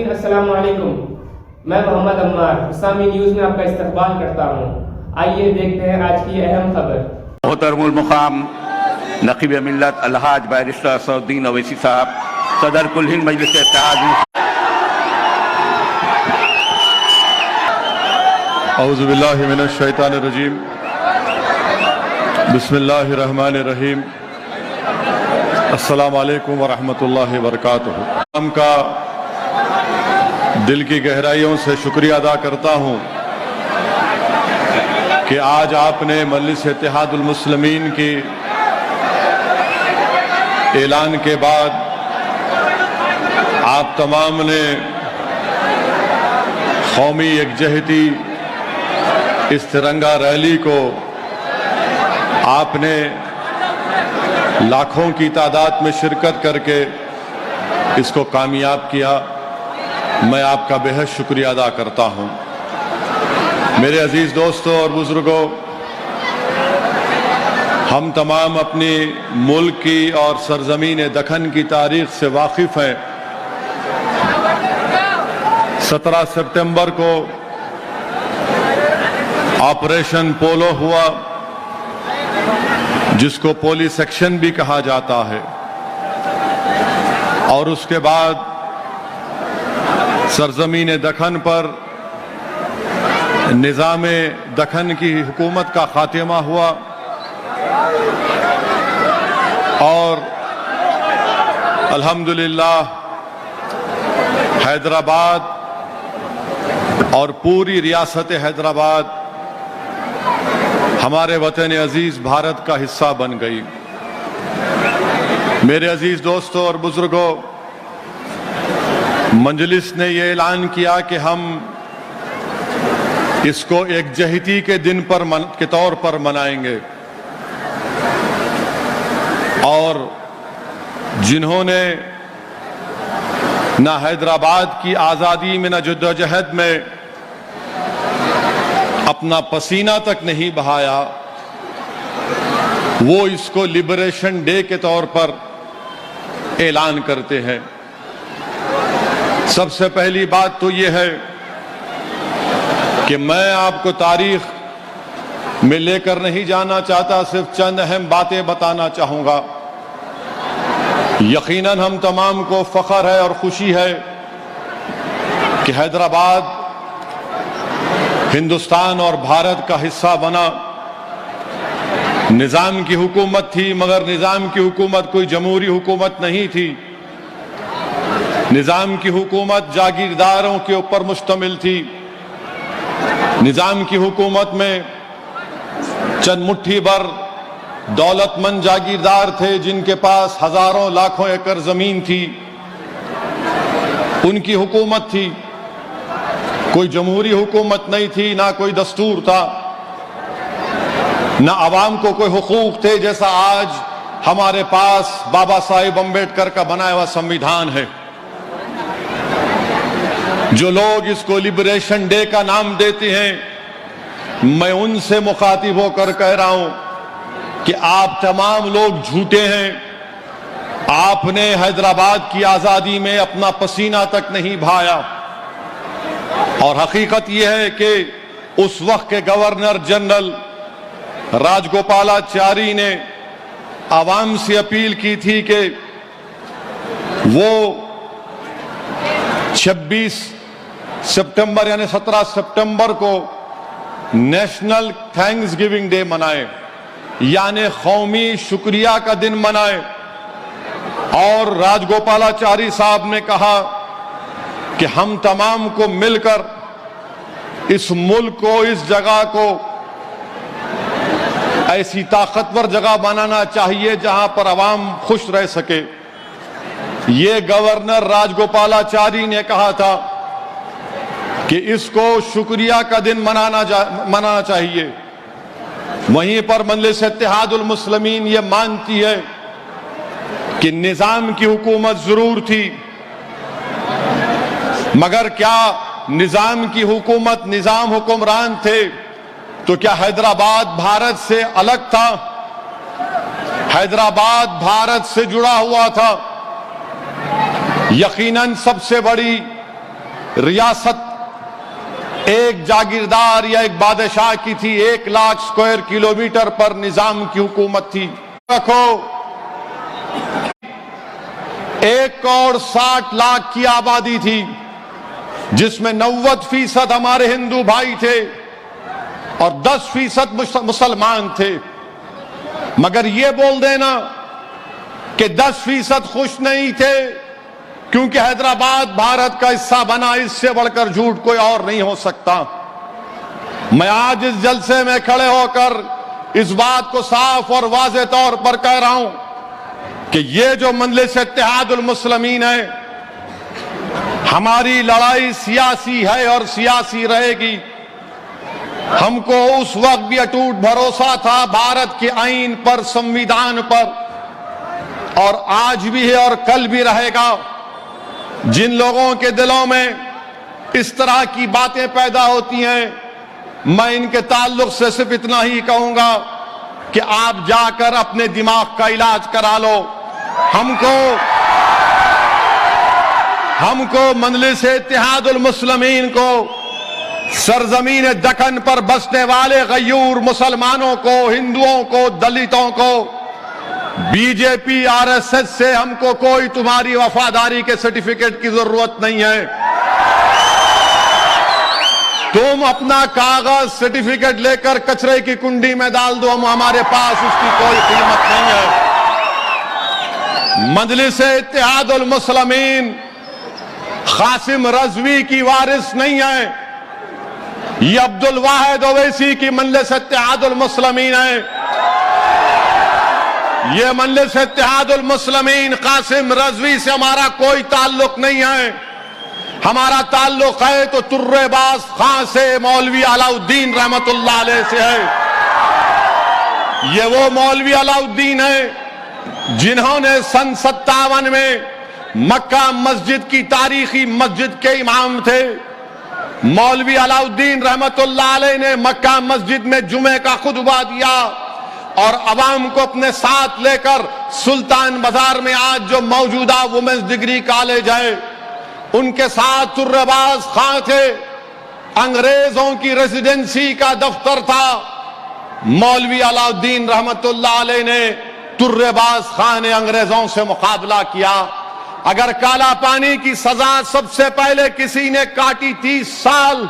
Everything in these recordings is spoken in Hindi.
नाज़रीन अस्सलाम वालेकुम। मैं मोहम्मद अम्मार इस्लामी न्यूज़ में आपका इस्तकबाल करता हूँ। आइए देखते हैं आज की अहम खबर। मोहतरमुल मुकाम नक़ीब मिल्लत अलहाज बैरिस्टर असदुद्दीन ओवैसी साहब, सदर कुल हिंद मजलिस इत्तेहाद। औज़ु बिल्लाहि मिनश शैतानिर रजीम, बिस्मिल्लाहिर रहमानिर रहीम, अस्सलामु अलैकुम व रहमतुल्लाहि व बरकातुहू। हम का दिल की गहराइयों से शुक्रिया अदा करता हूँ कि आज आपने मजलिस इत्तेहादुल मुस्लिमीन की ऐलान के बाद आप तमाम ने कौमी यकजहती इस तिरंगा रैली को आपने लाखों की तादाद में शिरकत करके इसको कामयाब किया। मैं आपका बेहद शुक्रिया अदा करता हूँ। मेरे अजीज दोस्तों और बुजुर्गों, हम तमाम अपनी मुल्क की और सरजमीन दखन की तारीख से वाकिफ हैं। 17 सितंबर को ऑपरेशन पोलो हुआ, जिसको पोलिस एक्शन भी कहा जाता है, और उसके बाद सरजमीन दखन पर निज़ाम दखन की हुकूमत का खात्मा हुआ और अल्हम्दुलिल्लाह हैदराबाद और पूरी रियासत हैदराबाद हमारे वतन अजीज भारत का हिस्सा बन गई। मेरे अजीज दोस्तों और बुजुर्गों, मजलिस ने यह ऐलान किया कि हम इसको एकजहती के दिन पर के तौर पर मनाएंगे, और जिन्होंने न हैदराबाद की आज़ादी में न जद्दोजहद में अपना पसीना तक नहीं बहाया, वो इसको लिबरेशन डे के तौर पर ऐलान करते हैं। सबसे पहली बात तो ये है कि मैं आपको तारीख में लेकर नहीं जाना चाहता, सिर्फ चंद अहम बातें बताना चाहूंगा। यकीनन हम तमाम को फख्र है और खुशी है कि हैदराबाद हिंदुस्तान और भारत का हिस्सा बना। निज़ाम की हुकूमत थी, मगर निज़ाम की हुकूमत कोई जमहूरी हुकूमत नहीं थी। निज़ाम की हुकूमत जागीरदारों के ऊपर मुश्तमिल थी। निज़ाम की हुकूमत में चंद मुट्ठी भर दौलतमंद जागीरदार थे, जिनके पास हजारों लाखों एकड़ जमीन थी। उनकी हुकूमत थी, कोई जमहूरी हुकूमत नहीं थी, ना कोई दस्तूर था, ना आवाम को कोई हुकूक थे जैसा आज हमारे पास बाबा साहिब अम्बेडकर का बनाया हुआ संविधान है। जो लोग इसको लिबरेशन डे का नाम देते हैं, मैं उनसे मुखातिब होकर कह रहा हूं कि आप तमाम लोग झूठे हैं। आपने हैदराबाद की आजादी में अपना पसीना तक नहीं बहाया, और हकीकत यह है कि उस वक्त के गवर्नर जनरल राजगोपालाचारी ने आवाम से अपील की थी कि वो 26 सितंबर यानी 17 सितंबर को नेशनल थैंक्स गिविंग डे मनाए, यानी कौमी शुक्रिया का दिन मनाए। और राजगोपालाचारी साहब ने कहा कि हम तमाम को मिलकर इस मुल्क को, इस जगह को ऐसी ताकतवर जगह बनाना चाहिए जहां पर आवाम खुश रह सके। ये गवर्नर राजगोपालाचारी ने कहा था कि इसको शुक्रिया का दिन मनाना चाहिए। वहीं पर मजलिस इत्तेहादुल मुस्लिमीन ये मानती है कि निजाम की हुकूमत जरूर थी, मगर क्या निजाम की हुकूमत, निजाम हुक्मरान थे तो क्या हैदराबाद भारत से अलग था? हैदराबाद भारत से जुड़ा हुआ था। यकीनन सबसे बड़ी रियासत एक जागीरदार या एक बादशाह की थी, 1 लाख स्क्वायर किलोमीटर पर निजाम की हुकूमत थी। रखो 1,60,00,000 की आबादी थी, जिसमें 90% हमारे हिंदू भाई थे और 10% मुसलमान थे। मगर यह बोल देना कि 10% खुश नहीं थे क्योंकि हैदराबाद भारत का हिस्सा बना, इससे बढ़कर झूठ कोई और नहीं हो सकता। मैं आज इस जलसे में खड़े होकर इस बात को साफ और वाज़ेह तौर पर कह रहा हूं कि ये जो मजलिस इत्तेहादुल मुस्लिमीन है, हमारी लड़ाई सियासी है और सियासी रहेगी। हमको उस वक्त भी अटूट भरोसा था भारत के आईन पर, संविधान पर, और आज भी है और कल भी रहेगा। जिन लोगों के दिलों में इस तरह की बातें पैदा होती हैं, मैं इनके ताल्लुक से सिर्फ इतना ही कहूंगा कि आप जाकर अपने दिमाग का इलाज करा लो। हमको मजलिस इत्तेहादुल मुस्लिमीन को, सरजमीन दक्कन पर बसने वाले गयूर मुसलमानों को, हिंदुओं को, दलितों को, बीजेपी आरएसएस से हमको कोई तुम्हारी वफादारी के सर्टिफिकेट की जरूरत नहीं है। तुम अपना कागज सर्टिफिकेट लेकर कचरे की कुंडी में डाल दो, हमारे पास उसकी कोई कीमत नहीं है। मजलिस इत्तेहादुल मुस्लिमीन कासिम रजवी की वारिस नहीं है, ये अब्दुल वाहिद ओवैसी की मजलिस इत्तेहादुल मुस्लिमीन है। ये मजलिस इत्तेहादुल मुस्लिमीन कासिम रजवी से हमारा कोई ताल्लुक नहीं है। हमारा ताल्लुक है तो तुर्रेबाज खां से, मौलवी अलाउद्दीन रहमतुल्लाह अलैह से है। ये वो मौलवी अलाउद्दीन है जिन्होंने सन 57 में मक्का मस्जिद की तारीखी मस्जिद के इमाम थे। मौलवी अलाउद्दीन रहमतुल्लाह अलैह ने मक्का मस्जिद में जुमे का खुतबा दिया और अवाम को अपने साथ लेकर सुल्तान बाजार में आज जो मौजूदा वुमेन्स डिग्री कॉलेज है, उनके साथ तुर्रेबाज खां थे। अंग्रेजों की रेजिडेंसी का दफ्तर था। मौलवी अलाउद्दीन रहमतुल्लाह अलैह ने, तुर्रेबाज खां ने अंग्रेजों से मुकाबला किया। अगर काला पानी की सजा सबसे पहले किसी ने काटी 30 साल,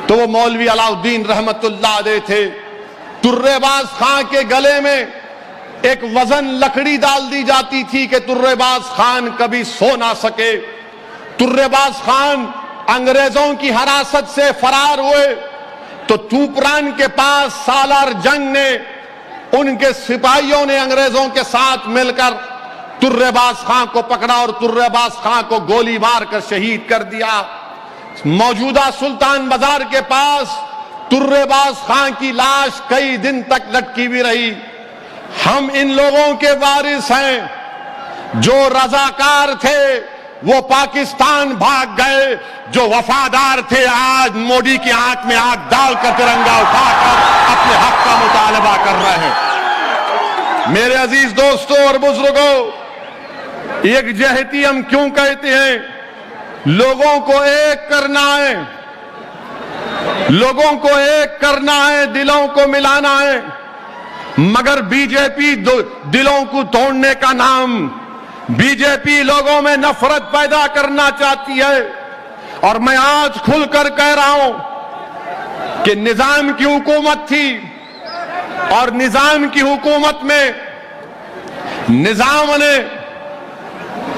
तो वो मौलवी अलाउद्दीन रहमतुल्लाह अलैह थे। तुर्रेबाज खां के गले में एक वजन लकड़ी डाल दी जाती थी कि तुर्रेबाज खान कभी सो ना सके। तुर्रेबाज खान अंग्रेजों की हिरासत से फरार हुए तो तूपरान के पास सालार जंग ने, उनके सिपाहियों ने अंग्रेजों के साथ मिलकर तुर्रेबाज खां को पकड़ा और तुर्रेबाज खां को गोली मारकर शहीद कर दिया। मौजूदा सुल्तान बाजार के पास तुर्रेबाज खां की लाश कई दिन तक लटकी हुई रही। हम इन लोगों के वारिस हैं। जो रजाकार थे वो पाकिस्तान भाग गए, जो वफादार थे आज मोदी की आंख में आंख डालकर तिरंगा उठाकर अपने हक का मुतालबा कर रहे हैं। मेरे अजीज दोस्तों और बुजुर्गों, यकजहती हम क्यों कहते हैं? लोगों को एक करना है, लोगों को एक करना है, दिलों को मिलाना है। मगर बीजेपी दिलों को तोड़ने का नाम, बीजेपी लोगों में नफरत पैदा करना चाहती है। और मैं आज खुलकर कह रहा हूं कि निजाम की हुकूमत थी और निजाम की हुकूमत में निजाम ने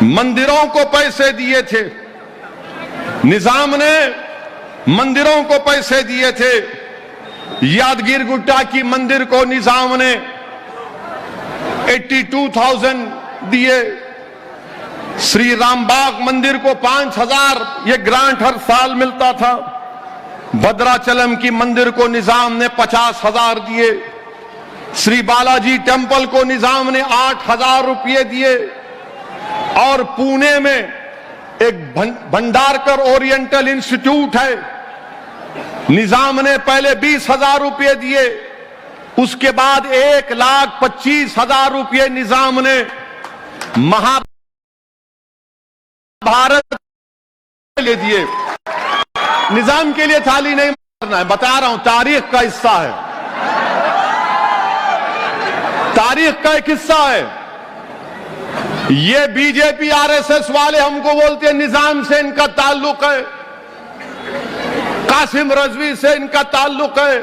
मंदिरों को पैसे दिए थे, निजाम ने मंदिरों को पैसे दिए थे। यादगिर गुट्टा की मंदिर को निजाम ने 82,000 दिए। श्री रामबाग मंदिर को 5,000 ये ग्रांट हर साल मिलता था। भद्राचलम की मंदिर को निजाम ने 50,000 दिए। श्री बालाजी टेम्पल को निजाम ने 8,000 रुपये दिए। और पुणे में एक भंडारकर ओरिएंटल इंस्टीट्यूट है, निजाम ने पहले 20,000 रुपये दिए, उसके बाद 1,25,000 रुपये निजाम ने महाभारत ले दिए। निजाम के लिए थाली नहीं मारना है, बता रहा हूं, तारीख का हिस्सा है, तारीख का एक हिस्सा है। ये बीजेपी आरएसएस वाले हमको बोलते हैं निजाम से इनका ताल्लुक है, कासिम रजवी से इनका ताल्लुक है।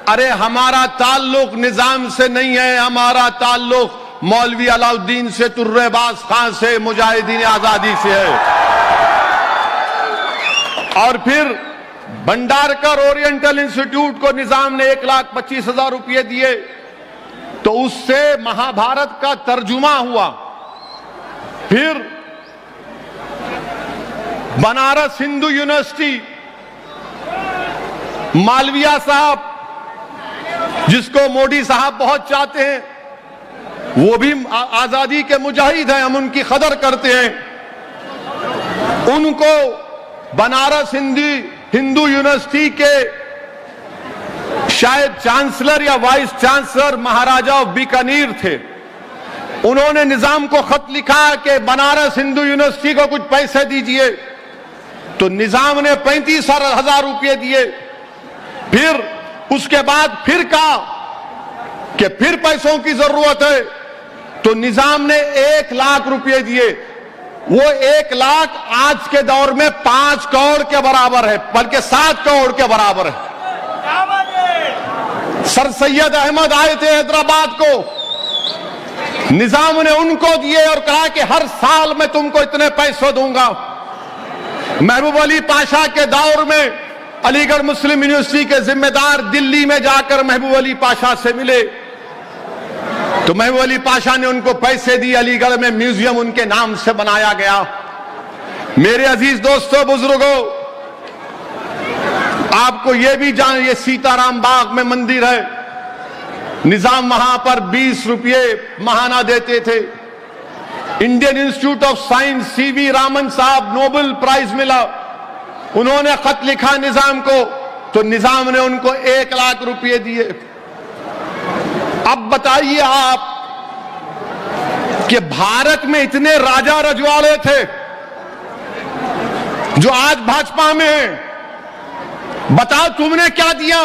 अरे हमारा ताल्लुक निजाम से नहीं है, हमारा ताल्लुक मौलवी अलाउद्दीन से, तुर्रेबाज खान से, मुजाहिदीन आजादी से है। और फिर भंडारकर ओरिएंटल इंस्टीट्यूट को निजाम ने 1,25,000 रुपये दिए, तो उससे महाभारत का तर्जुमा हुआ। फिर बनारस हिंदू यूनिवर्सिटी, मालविया साहब जिसको मोदी साहब बहुत चाहते हैं, वो भी आजादी के मुजाहिद हैं, हम उनकी कदर करते हैं। उनको बनारस हिंदू यूनिवर्सिटी के शायद चांसलर या vice chancellor Maharaja of Bikaner थे, उन्होंने निजाम को खत लिखा कि बनारस हिंदू यूनिवर्सिटी को कुछ पैसे दीजिए, तो निजाम ने 35,000 रुपये दिए। फिर उसके बाद फिर कहा कि फिर पैसों की जरूरत है, तो निजाम ने 1 लाख रुपये दिए। वो 1 लाख आज के दौर में 5 करोड़ के बराबर है, बल्कि 7 करोड़ के बराबर है। सर सैयद अहमद आए थे हैदराबाद को, निजाम ने उनको दिए और कहा कि हर साल मैं तुमको इतने पैसे दूंगा। महबूब अली पाशा के दौर में अलीगढ़ मुस्लिम यूनिवर्सिटी के जिम्मेदार दिल्ली में जाकर महबूब अली पाशा से मिले, तो महबूब अली पाशा ने उनको पैसे दिए, अलीगढ़ में म्यूजियम उनके नाम से बनाया गया। मेरे अजीज दोस्तों, बुजुर्गों, आपको यह भी जान, ये सीताराम बाग में मंदिर है, निजाम वहां पर 20 रुपये महाना देते थे। Indian institute of science, CV Raman साहब, नोबेल प्राइज मिला, उन्होंने खत लिखा निजाम को, तो निजाम ने उनको 1 लाख रुपये दिए। अब बताइए आप कि भारत में इतने राजा रजवाड़े थे जो आज भाजपा में हैं, बताओ तुमने क्या दिया?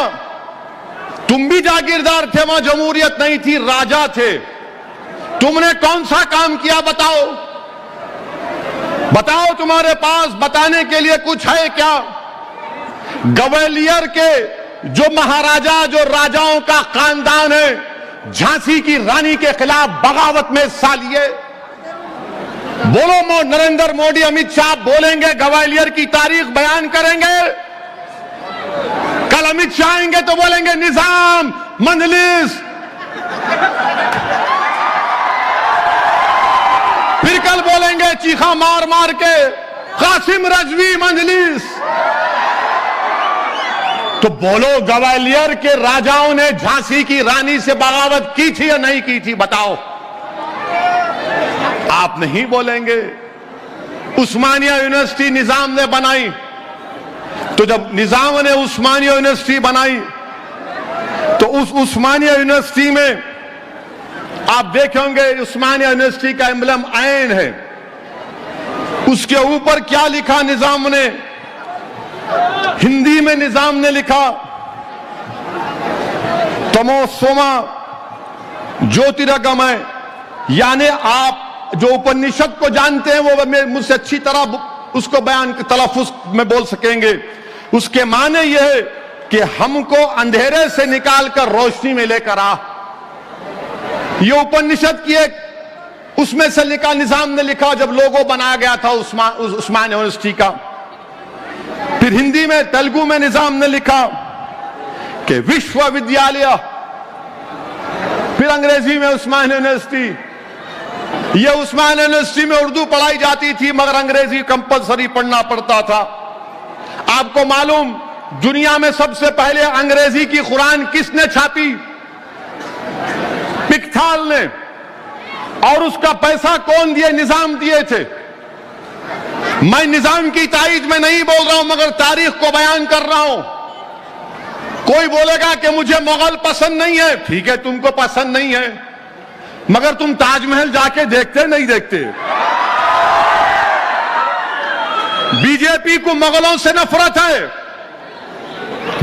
तुम भी जागीरदार थे, वहां जमहूरियत नहीं थी, राजा थे, तुमने कौन सा काम किया? बताओ बताओ, तुम्हारे पास बताने के लिए कुछ है क्या? ग्वालियर के जो महाराजा, जो राजाओं का खानदान है, झांसी की रानी के खिलाफ बगावत में हिस्सा लिए। बोलो, नरेंद्र मोदी, अमित शाह बोलेंगे, ग्वालियर की तारीख बयान करेंगे। कल अमित शाह आएंगे तो बोलेंगे निजाम, मंजलिस। फिर कल बोलेंगे चीखा मार मार के, कासिम रजवी, मंजलिस। तो बोलो, ग्वालियर के राजाओं ने झांसी की रानी से बगावत की थी या नहीं की थी? बताओ। आप नहीं बोलेंगे। उस्मानिया यूनिवर्सिटी निजाम ने बनाई, तो जब निजाम ने उस्मानिया यूनिवर्सिटी बनाई, तो उस उस्मानिया यूनिवर्सिटी में आप देखेंगे उस्मानिया यूनिवर्सिटी का एम्बलम ऐन है, उसके ऊपर क्या लिखा निजाम ने? हिंदी में निजाम ने लिखा, तमोसोमा ज्योतिर्गमय, यानी आप जो उपनिषद को जानते हैं वो मुझसे अच्छी तरह उसको बयान तलफ्फुज में बोल सकेंगे। उसके माने यह है कि हमको अंधेरे से निकालकर रोशनी में लेकर आ। ये उपनिषद की एक उसमें से लिखा, निजाम ने लिखा जब लोगो बनाया गया था उस्मान यूनिवर्सिटी का। फिर हिंदी में, तेलुगु में निजाम ने लिखा कि विश्वविद्यालय, फिर अंग्रेजी में उस्मान यूनिवर्सिटी। ये उस्मान यूनिवर्सिटी में उर्दू पढ़ाई जाती थी, मगर अंग्रेजी कंपलसरी पढ़ना पड़ता था। आपको मालूम, दुनिया में सबसे पहले अंग्रेजी की कुरान किसने छापी? पिकथाल ने। और उसका पैसा कौन दिए? निजाम दिए थे। मैं निजाम की तारीफ में नहीं बोल रहा हूं, मगर तारीख को बयान कर रहा हूं। कोई बोलेगा कि मुझे मुगल पसंद नहीं है, ठीक है, तुमको पसंद नहीं है, मगर तुम ताजमहल जाके देखते नहीं देखते? बीजेपी को मुगलों से नफरत है,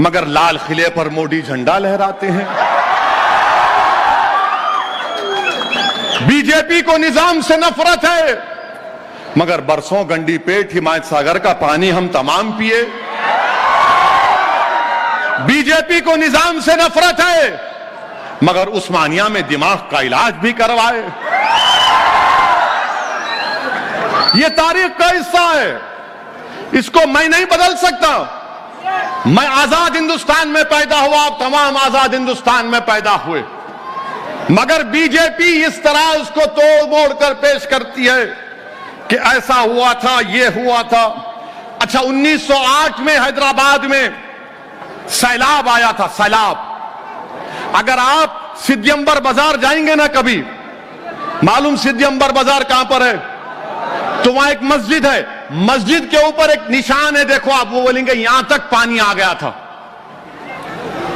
मगर लाल किले पर मोदी झंडा लहराते हैं। बीजेपी को निजाम से नफरत है, मगर बरसों गंडी पेट हिमायत सागर का पानी हम तमाम पिए। बीजेपी को निजाम से नफरत है, मगर उस्मानिया में दिमाग का इलाज भी करवाए। यह तारीख का हिस्सा है, इसको मैं नहीं बदल सकता। मैं आजाद हिंदुस्तान में पैदा हुआ, आप तमाम आजाद हिंदुस्तान में पैदा हुए, मगर बीजेपी इस तरह उसको तोड़ मोड़ कर पेश करती है कि ऐसा हुआ था, ये हुआ था। अच्छा, 1908 में हैदराबाद में सैलाब आया था, सैलाब। अगर आप सिद्धियंबर बाजार जाएंगे ना कभी, मालूम सिद्धियंबर बाजार कहां पर है? तो वहां एक मस्जिद है, मस्जिद के ऊपर एक निशान है, देखो आप, वो बोलेंगे यहां तक पानी आ गया था।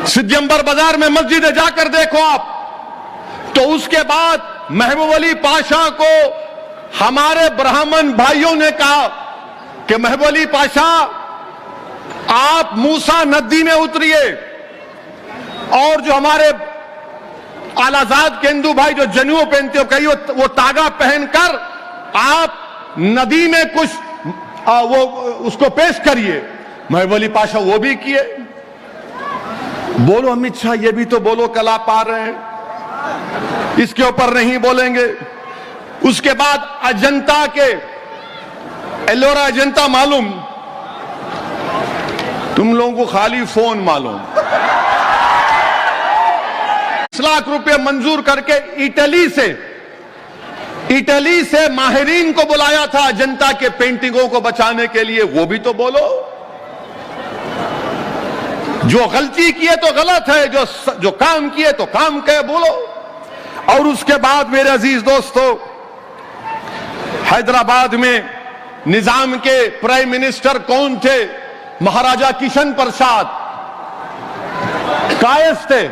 सिद्धियंबर बाजार में मस्जिद है, जाकर देखो आप। तो उसके बाद महबूब अली पाशा को हमारे ब्राह्मण भाइयों ने कहा कि महबूब अली पाशा, आप मूसा नदी में उतरिए, और जो हमारे आलाजाद के हिंदू भाई जो जनेऊ पहनते हो, कहीं वो तागा पहनकर आप नदी में कुछ वो उसको पेश करिए। महबूब अली पाशा वो भी किए। बोलो अमित शाह, ये भी तो बोलो, कला पा रहे हैं, इसके ऊपर नहीं बोलेंगे। उसके बाद अजंता के, एलोरा अजंता मालूम, तुम लोगों को खाली फोन मालूम। 10 लाख रुपए मंजूर करके इटली से माहिरीन को बुलाया था अजंता के पेंटिंगों को बचाने के लिए, वो भी तो बोलो। जो गलती किए तो गलत है, जो काम किए तो काम कहे, बोलो। और उसके बाद मेरे अजीज दोस्तों, हैदराबाद में निजाम के प्राइम मिनिस्टर कौन थे? महाराजा किशन प्रसाद कायस थे।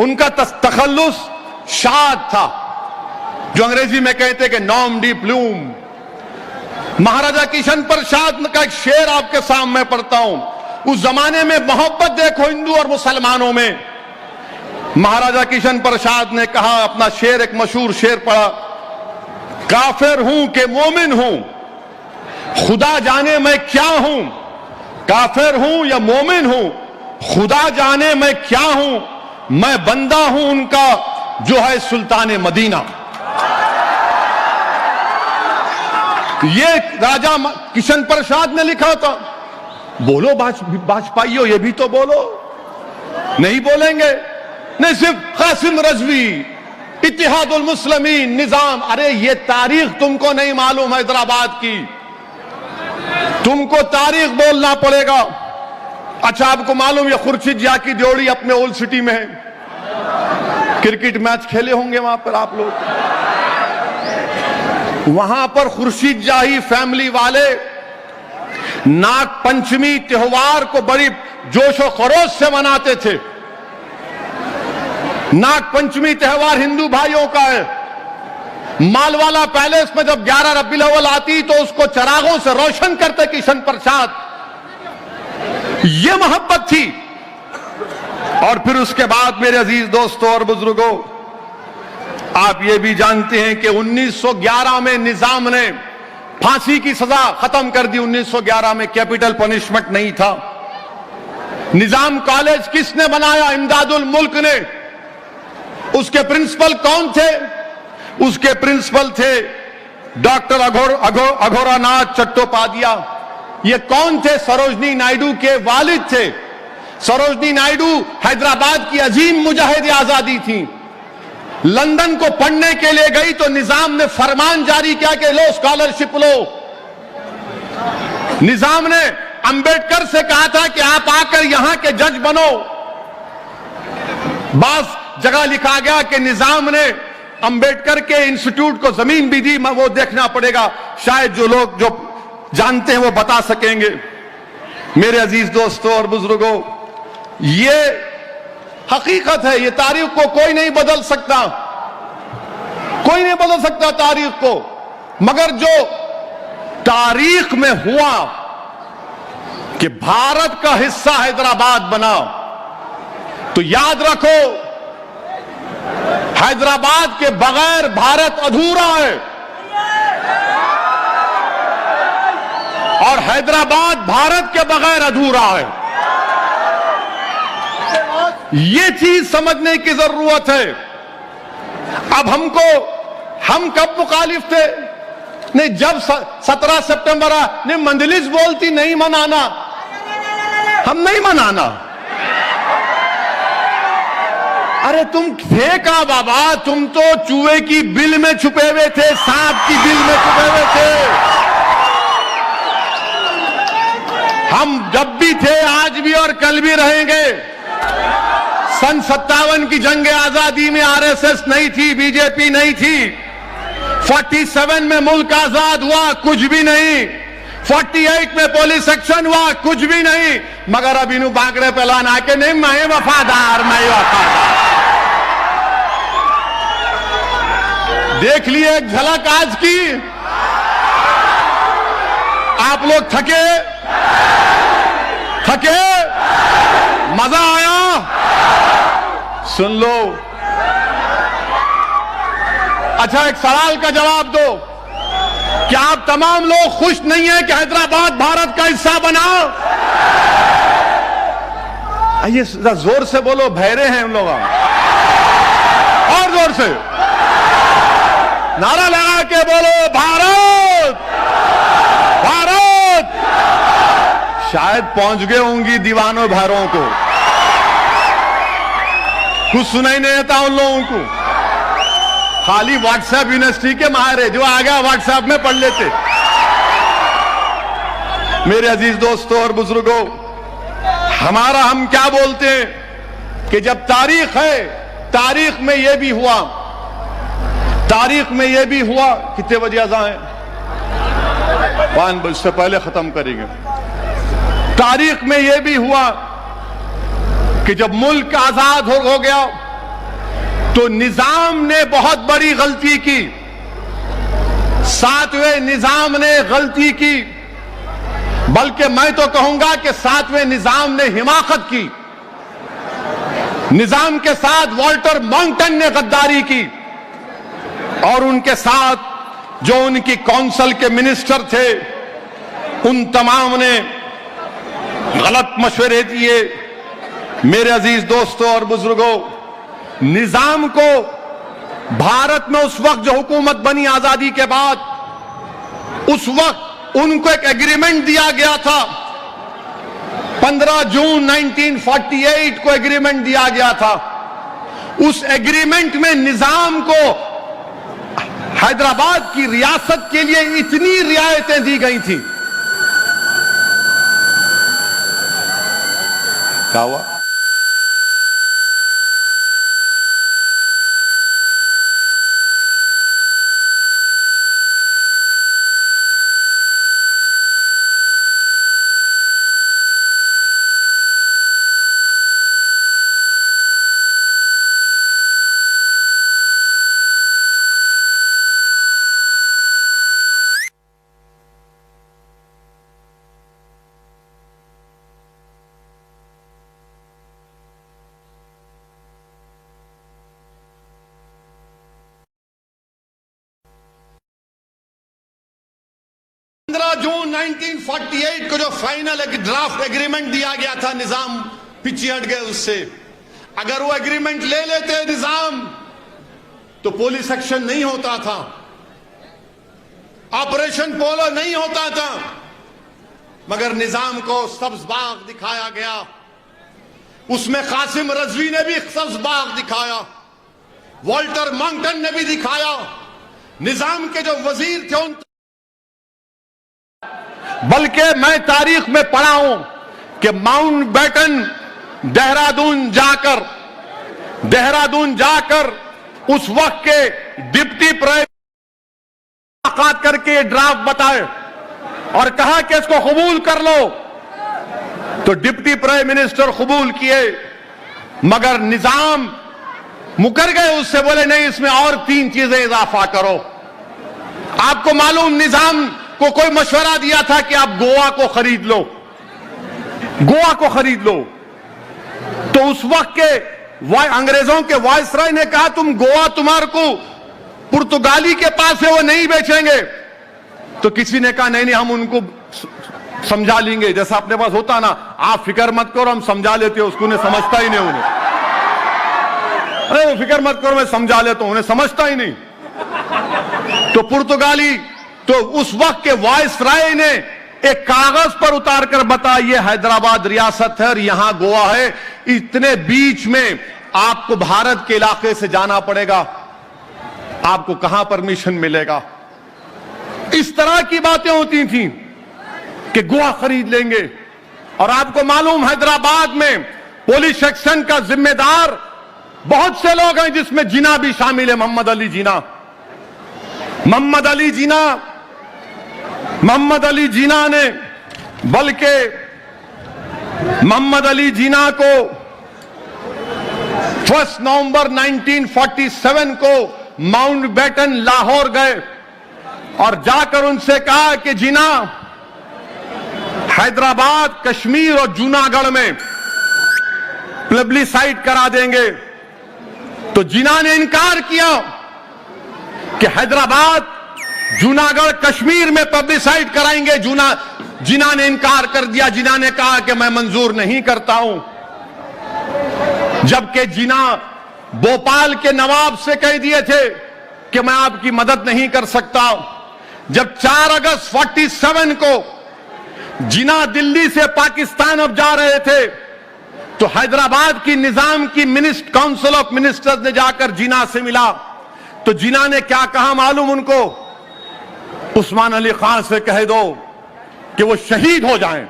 उनका तखल्लुस शाद था, जो अंग्रेजी में कहते हैं कि नॉम डी प्लूम। महाराजा किशन प्रसाद का एक शेर आपके सामने पढ़ता हूं। उस जमाने में मोहब्बत देखो हिंदू और मुसलमानों में। महाराजा किशन प्रसाद ने कहा, अपना शेर, एक मशहूर शेर पढ़ा, काफिर हूं कि मोमिन हूं, खुदा जाने मैं क्या हूं। काफिर हूं या मोमिन हूं, खुदा जाने मैं क्या हूं। मैं बंदा हूं उनका जो है सुल्तान मदीना। ये राजा किशन प्रसाद ने लिखा था। बोलो वाजपेयी, ये भी तो बोलो। नहीं बोलेंगे, नहीं, सिर्फ कासिम रजवी, इत्तेहादुल मुस्लिमीन, निजाम। अरे ये तारीख तुमको नहीं मालूम हैदराबाद की, तुमको तारीख बोलना पड़ेगा। अच्छा, आपको मालूम है खुर्शीद जा की ड्योढ़ी अपने ओल्ड सिटी में है, क्रिकेट मैच खेले होंगे वहां पर आप लोग। वहां पर खुर्शीद जाही फैमिली वाले नाग पंचमी त्योहार को बड़ी जोशो खरोश से मनाते थे। नाग पंचमी त्योहार हिंदू भाइयों का है। मालवाला पैलेस में जब 11 रबीउल अव्वल आती तो उसको चरागों से रोशन करते किशन प्रसाद। यह मोहब्बत थी। और फिर उसके बाद मेरे अजीज दोस्तों और बुजुर्गों, आप ये भी जानते हैं कि 1911 में निजाम ने फांसी की सजा खत्म कर दी। 1911 में कैपिटल पनिशमेंट नहीं था। निजाम कॉलेज किसने बनाया? इमदादुल मुल्क ने। उसके प्रिंसिपल कौन थे? उसके प्रिंसिपल थे डॉक्टर अघोरानाथ चट्टोपाध्याय। ये कौन थे? सरोजनी नायडू के वालिद थे। सरोजनी नायडू हैदराबाद की अजीम मुजाहिद आजादी थी। लंदन को पढ़ने के लिए गई तो निजाम ने फरमान जारी किया कि लो स्कॉलरशिप लो। निजाम ने अंबेडकर से कहा था कि आप आकर यहां के जज बनो। बास जगह लिखा गया कि निजाम ने अंबेडकर के इंस्टीट्यूट को जमीन भी दी। वो देखना पड़ेगा, शायद जो लोग जो जानते हैं वो बता सकेंगे। मेरे अजीज दोस्तों और बुजुर्गों, ये हकीकत है। ये तारीख को कोई नहीं बदल सकता, कोई नहीं बदल सकता तारीख को। मगर जो तारीख में हुआ कि भारत का हिस्सा हैदराबाद बना, तो याद रखो हैदराबाद के बगैर भारत अधूरा है और हैदराबाद भारत के बगैर अधूरा है। ये चीज समझने की जरूरत है। अब हम कब मुखालिफ थे? नहीं, जब 17 सितंबर ने मंजलिस बोलती नहीं मनाना, हम नहीं मनाना। अरे तुम थे का बाबा, तुम तो चूहे की बिल में छुपे हुए थे, सांप की बिल में छुपे हुए थे। हम जब भी थे, आज भी और कल भी रहेंगे। सन 57 की जंग आजादी में आरएसएस नहीं थी, बीजेपी नहीं थी। 47 में मुल्क आजाद हुआ, कुछ भी नहीं। 48 में पुलिस एक्शन हुआ, कुछ भी नहीं। मगर अब इन्हों बांकड़े पहलान आके नहीं, मैं वफादार, मैं वफादार। देख लिए एक झलक आज की। आप लोग थके मजा आया? सुन लो। अच्छा, एक सवाल का जवाब दो। क्या आप तमाम लोग खुश नहीं हैं कि हैदराबाद भारत का हिस्सा बना? आइए जोर से बोलो, बहरे हैं हम लोग। और जोर से नारा लगा के बोलो, भारत भारत। शायद पहुंच गए होंगी दीवानों भैरों को, कुछ सुनाई नहीं देता उन लोगों को। खाली व्हाट्सएप यूनिवर्सिटी के माहिर है, जो आ गया व्हाट्सएप में पढ़ लेते। मेरे अजीज दोस्तों और बुजुर्गों, हम क्या बोलते हैं कि जब तारीख है, तारीख में यह भी हुआ, कितने बजे अज़ान है? 5 बजे से पहले खत्म करेंगे। तारीख में यह भी हुआ कि जब मुल्क आजाद हो गया तो निजाम ने बहुत बड़ी गलती की। 7वें निजाम ने गलती की, बल्कि मैं तो कहूंगा कि 7वें निजाम ने हिमाकत की। निजाम के साथ वॉल्टर माउंटेन ने गद्दारी की और उनके साथ जो उनकी काउंसिल के मिनिस्टर थे, उन तमाम ने गलत मशवरे दिए। मेरे अजीज दोस्तों और बुजुर्गों, निजाम को भारत में उस वक्त जो हुकूमत बनी आजादी के बाद, उस वक्त उनको एक एग्रीमेंट दिया गया था। 15 जून 1948 को एग्रीमेंट दिया गया था। उस एग्रीमेंट में निजाम को हैदराबाद की रियासत के लिए इतनी रियायतें दी गई थी। क्या हुआ? जून 1948 को जो फाइनल ड्राफ्ट एग्रीमेंट दिया गया था, निजाम पीछे हट गए उससे। अगर वो एग्रीमेंट ले लेते निजाम तो पुलिस एक्शन नहीं होता था, ऑपरेशन पोलो नहीं होता था। मगर निजाम को सब्ज बाग दिखाया गया, उसमें कासिम रजवी ने भी सब्ज बाग दिखाया, वॉल्टर माउंटेन ने भी दिखाया। निजाम के जो वजीर थे उन, बल्कि मैं तारीख में पढ़ा हूं कि माउंटबेटन देहरादून जाकर उस वक्त के डिप्टी प्राइम मुलाकात करके ड्राफ्ट बताए और कहा कि इसको कबूल कर लो। तो डिप्टी प्राइम मिनिस्टर कबूल किए, मगर निजाम मुकर गए उससे, बोले नहीं इसमें और 3 चीजें इजाफा करो। आपको मालूम निजाम आपको कोई मशवरा दिया था कि आप गोवा को खरीद लो, गोवा को खरीद लो, तो उस वक्त के अंग्रेजों के वायसराय ने कहा तुम गोवा तुम्हारे को पुर्तगाली के पास है वो नहीं बेचेंगे। तो किसी ने कहा नहीं नहीं हम उनको समझा लेंगे, जैसा अपने पास होता ना, आप फिक्र मत करो हम समझा लेते हो उसको, उन्हें समझता ही नहीं, उन्हें अरे फिक्र मत करो मैं समझा लेता हूं, उन्हें समझता ही नहीं। तो पुर्तगाली, तो उस वक्त के वायसराय ने एक कागज पर उतार कर बताया ये हैदराबाद रियासत है और यहां गोवा है, इतने बीच में आपको भारत के इलाके से जाना पड़ेगा, आपको कहां परमिशन मिलेगा। इस तरह की बातें होती थी कि गोवा खरीद लेंगे। और आपको मालूम हैदराबाद में पुलिस एक्शन का जिम्मेदार बहुत से लोग हैं, जिसमें जिना भी शामिल है, मोहम्मद अली जिना। मोहम्मद अली जिना ने, बल्कि मोहम्मद अली जिना को 1 नवंबर 1947 को माउंटबेटन लाहौर गए और जाकर उनसे कहा कि जिना हैदराबाद, कश्मीर और जूनागढ़ में प्लेबिसाइट करा देंगे। तो जिना ने इनकार किया कि हैदराबाद, जूनागढ़, कश्मीर में प्लेबिसाइट कराएंगे। जिना ने इनकार कर दिया। जिना ने कहा कि मैं मंजूर नहीं करता हूं, जबकि जिना भोपाल के नवाब से कह दिए थे कि मैं आपकी मदद नहीं कर सकता। जब 4 अगस्त 47 को जिना दिल्ली से पाकिस्तान अब जा रहे थे, तो हैदराबाद की निजाम की काउंसिल ऑफ मिनिस्टर्स ने जाकर जिना से मिला। तो जिना ने क्या कहा मालूम उनको? उस्मान अली खान से कह दो कि वो शहीद हो जाएं,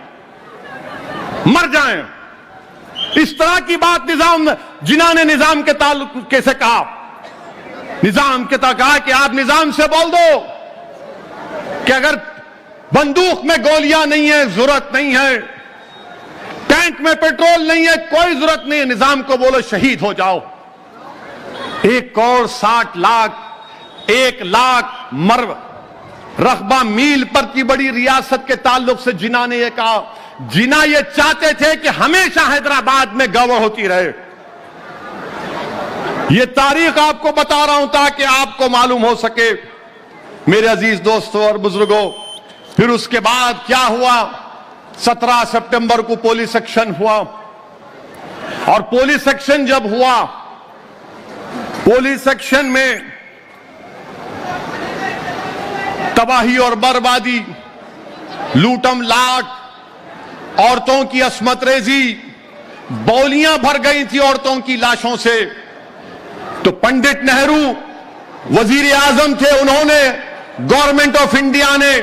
मर जाएं। इस तरह की बात जिना ने निजाम के ताल्लुक कैसे कहा? निजाम के तक कहा कि आप निजाम से बोल दो कि अगर बंदूक में गोलियां नहीं है, जरूरत नहीं है, टैंक में पेट्रोल नहीं है, कोई जरूरत नहीं है, निजाम को बोलो शहीद हो जाओ। 1 करोड़ 60 लाख, 1 लाख रकबा मील पर की बड़ी रियासत के ताल्लुक से जिना ने यह कहा। जिना ये चाहते थे कि हमेशा हैदराबाद में गवर्नर होती रहे। ये तारीख आपको बता रहा हूं ताकि आपको मालूम हो सके मेरे अजीज दोस्तों और बुजुर्गों। फिर उसके बाद क्या हुआ? 17 सितंबर को पुलिस एक्शन हुआ। और पुलिस एक्शन जब हुआ, पुलिस एक्शन में तबाही और बर्बादी, लूटम लाट, औरतों की अस्मत रेजी, बौलियां भर गई थी औरतों की लाशों से। तो पंडित नेहरू वजीर आजम थे, उन्होंने, गवर्नमेंट ऑफ इंडिया ने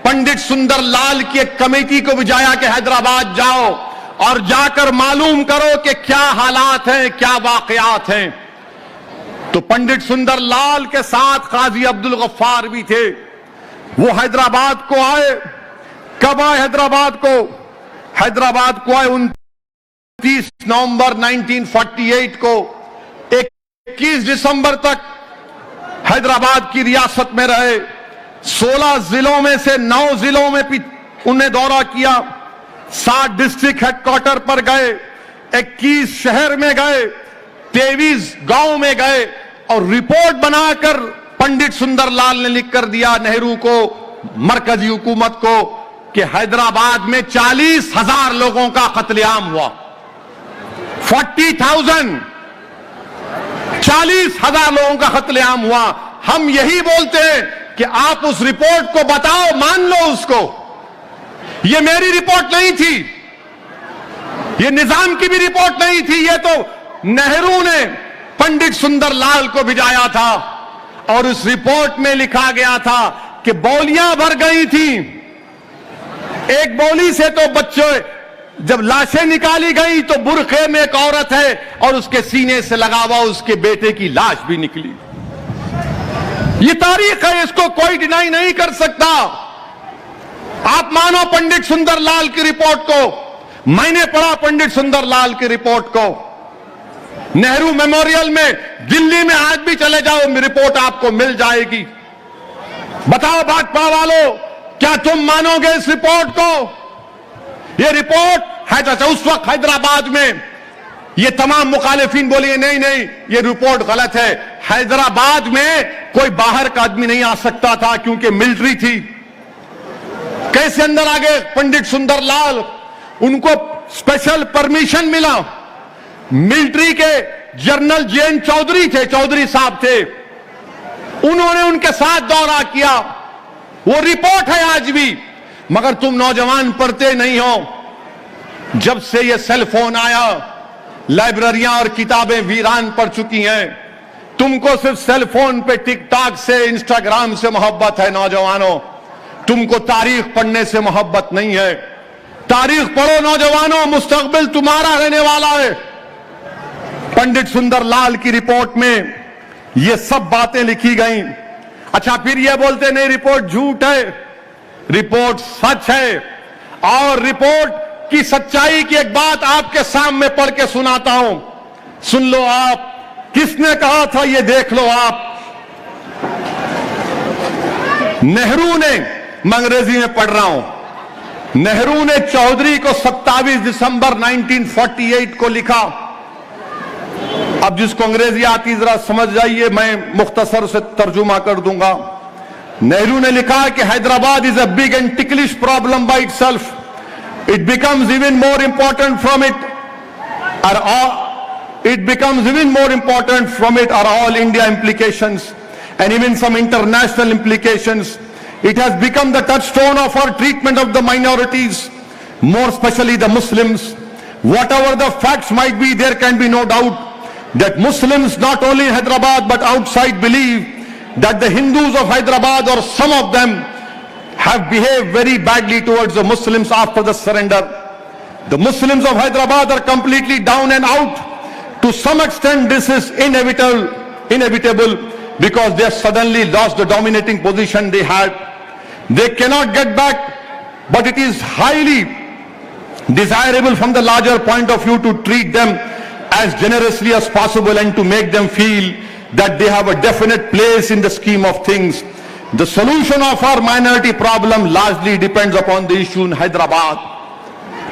पंडित सुंदर लाल की एक कमेटी को भिजाया कि हैदराबाद जाओ और जाकर मालूम करो कि क्या हालात हैं, क्या वाकयात हैं। तो पंडित सुंदर लाल के साथ काजी अब्दुल गफ्फार भी थे। वो हैदराबाद को आए। कब आए हैदराबाद को? हैदराबाद को आए 29 नवंबर 1948 को। 21 दिसंबर तक हैदराबाद की रियासत में रहे। 16 जिलों में से 9 जिलों में उन्हें दौरा किया। 7 डिस्ट्रिक्ट हेडक्वार्टर पर गए, 21 शहर में गए, 23 गांव में गए और रिपोर्ट बनाकर पंडित सुंदर लाल ने लिख कर दिया नेहरू को, मरकजी हुकूमत को, कि हैदराबाद में 40,000 लोगों का कत्लेआम हुआ। 40,000, 40,000 लोगों का कत्लेआम हुआ। हम यही बोलते हैं कि आप उस रिपोर्ट को बताओ, मान लो उसको। ये मेरी रिपोर्ट नहीं थी, ये निजाम की भी रिपोर्ट नहीं थी, ये तो नेहरू ने पंडित सुंदर लाल को भिजाया था। और उस रिपोर्ट में लिखा गया था कि बौलियां भर गई थी। एक बौली से तो बच्चे, जब लाशें निकाली गई तो बुरखे में एक औरत है और उसके सीने से लगा हुआ उसके बेटे की लाश भी निकली। ये तारीख है, इसको कोई डिनाई नहीं कर सकता। आप मानो पंडित सुंदर लाल की रिपोर्ट को। मैंने पढ़ा पंडित सुंदर लाल की रिपोर्ट को। नेहरू मेमोरियल में दिल्ली में आज भी चले जाओ, रिपोर्ट आपको मिल जाएगी। बताओ भाजपा वालों, क्या तुम मानोगे इस रिपोर्ट को? यह रिपोर्ट है उस वक्त हैदराबाद में ये तमाम मुखालिफिन बोलिए नहीं नहीं ये रिपोर्ट गलत है। हैदराबाद में कोई बाहर का आदमी नहीं आ सकता था क्योंकि मिलिट्री थी। कैसे अंदर आ गए पंडित सुंदरलाल? उनको स्पेशल परमिशन मिला। मिलिट्री के जनरल जैन चौधरी थे, चौधरी साहब थे, उन्होंने उनके साथ दौरा किया। वो रिपोर्ट है आज भी, मगर तुम नौजवान पढ़ते नहीं हो। जब से ये सेल फोन आया, लाइब्रेरियां और किताबें वीरान पड़ चुकी हैं। तुमको सिर्फ सेल फोन पे टिकटॉक से, इंस्टाग्राम से मोहब्बत है नौजवानों, तुमको तारीख पढ़ने से मोहब्बत नहीं है। तारीख पढ़ो नौजवानों, मुस्तकबिल तुम्हारा रहने वाला है। पंडित सुंदरलाल की रिपोर्ट में ये सब बातें लिखी गई। अच्छा, फिर ये बोलते नहीं रिपोर्ट झूठ है, रिपोर्ट सच है। और रिपोर्ट की सच्चाई की एक बात आपके सामने पढ़ के सुनाता हूं, सुन लो आप। किसने कहा था ये देख लो आप। नेहरू ने, मैं अंग्रेजी में पढ़ रहा हूं, नेहरू ने चौधरी को 27 दिसंबर 1948 को लिखा। अब जिसको अंग्रेजी आती जरा समझ जाइए, मैं मुख्तसर से तर्जुमा कर दूंगा। नेहरू ने लिखा कि Hyderabad is a big and ticklish problem by itself. It becomes even more important from it are all India implications and even some international implications. It has become the touchstone of our treatment of the minorities, more especially the Muslims. Whatever the facts might be, there can be no doubt that Muslims not only in Hyderabad but outside believe that the Hindus of Hyderabad, or some of them, have behaved very badly towards the Muslims after the surrender. The Muslims of Hyderabad are completely down and out. To some extent, this is inevitable because they have suddenly lost the dominating position they had. They cannot get back, but it is highly desirable from the larger point of view to treat them as generously as possible and to make them feel that they have a definite place in the scheme of things. The solution of our minority problem largely depends upon the issue in Hyderabad.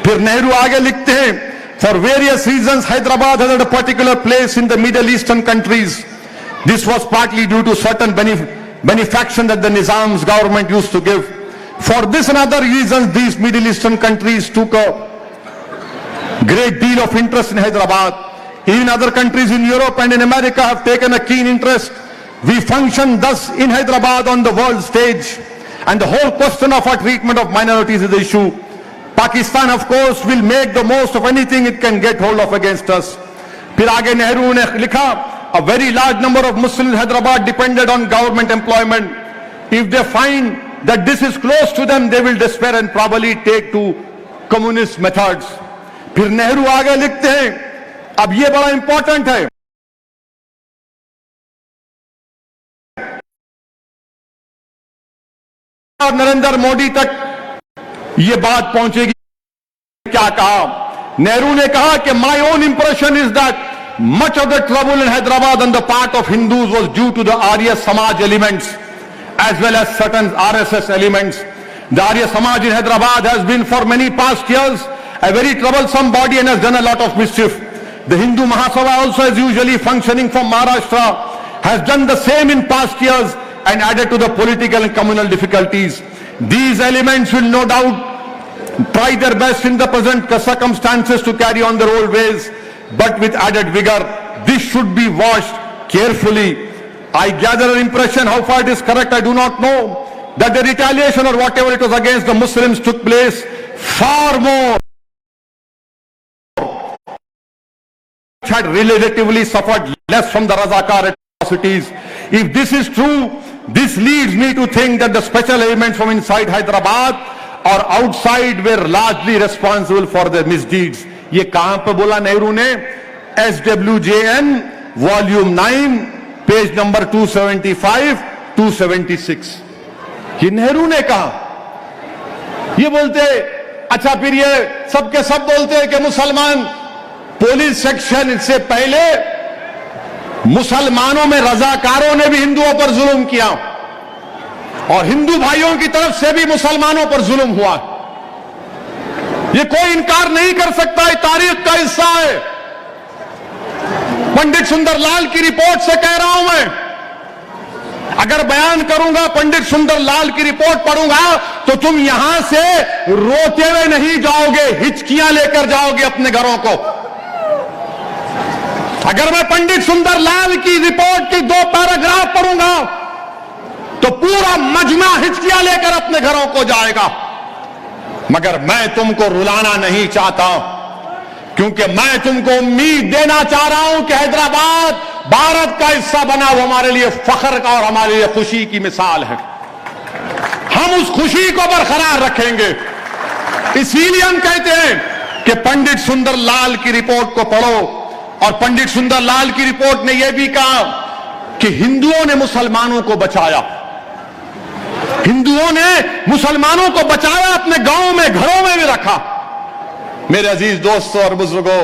फिर नेहरू आगे लिखते हैं, for various reasons Hyderabad has had a particular place in the Middle Eastern countries. This was partly due to certain benefaction that the Nizam's government used to give. For this and other reasons, these Middle Eastern countries took a great deal of interest in Hyderabad. Even other countries in Europe and in America have taken a keen interest. We function thus in Hyderabad on the world stage, and the whole question of our treatment of minorities is the issue. Pakistan, of course, will make the most of anything it can get hold of against us. फिर आगे नेहरू ने लिखा, a very large number of Muslims in Hyderabad depended on government employment. If they find that this is close to them, they will despair and probably take to communist methods. फिर नेहरू आगे लिखते हैं, अब ये बड़ा इंपॉर्टेंट है, और नरेंद्र मोदी तक ये बात पहुंचेगी। क्या कहा नेहरू ने? कहा कि my own impression is that much of the trouble in Hyderabad on the part of Hindus was due to the Arya Samaj elements as well as certain RSS elements. The Arya Samaj in Hyderabad has been for many past years a very troublesome body and has done a lot of mischief. The Hindu Mahasabha, also as usually functioning from Maharashtra, has done the same in past years and added to the political and communal difficulties. These elements will no doubt try their best in the present circumstances to carry on their old ways, but with added vigor. This should be watched carefully. I gather an impression, how far it is correct I do not know, that the retaliation or whatever it was against the Muslims took place far more, had relatively suffered less from the Razakar atrocities. If this is true, this leads me to think that the special elements from inside Hyderabad or outside were largely responsible for their misdeeds. ये कहां पे बोला नेहरू ने? SWJN वॉल्यूम 9 पेज नंबर 275 276, ये नेहरू ने कहा। ये बोलते, अच्छा फिर ये सबके सब बोलते हैं कि मुसलमान पुलिस सेक्शन से पहले मुसलमानों में रजाकारों ने भी हिंदुओं पर जुल्म किया। और हिंदू भाइयों की तरफ से भी मुसलमानों पर जुल्म हुआ। ये कोई इनकार नहीं कर सकता, ये तारीख का हिस्सा है। पंडित सुंदरलाल की रिपोर्ट से कह रहा हूं मैं, अगर बयान करूंगा, पंडित सुंदरलाल की रिपोर्ट पढ़ूंगा, तो तुम यहां से रोते हुए नहीं जाओगे, हिचकियां लेकर जाओगे अपने घरों को। अगर मैं पंडित सुंदरलाल की रिपोर्ट की 2 पैराग्राफ पढ़ूंगा तो पूरा मजमा हिचकियां लेकर अपने घरों को जाएगा। मगर मैं तुमको रुलाना नहीं चाहता, क्योंकि मैं तुमको उम्मीद देना चाह रहा हूं कि हैदराबाद भारत का हिस्सा बना, वो हमारे लिए फख्र का और हमारे लिए खुशी की मिसाल है। हम उस खुशी को बरकरार रखेंगे। इसीलिए हम कहते हैं कि पंडित सुंदरलाल की रिपोर्ट को पढ़ो। और पंडित सुंदरलाल की रिपोर्ट ने यह भी कहा कि हिंदुओं ने मुसलमानों को बचाया, हिंदुओं ने मुसलमानों को बचाया, अपने गांवों में, घरों में भी रखा। मेरे अजीज दोस्तों और बुजुर्गों,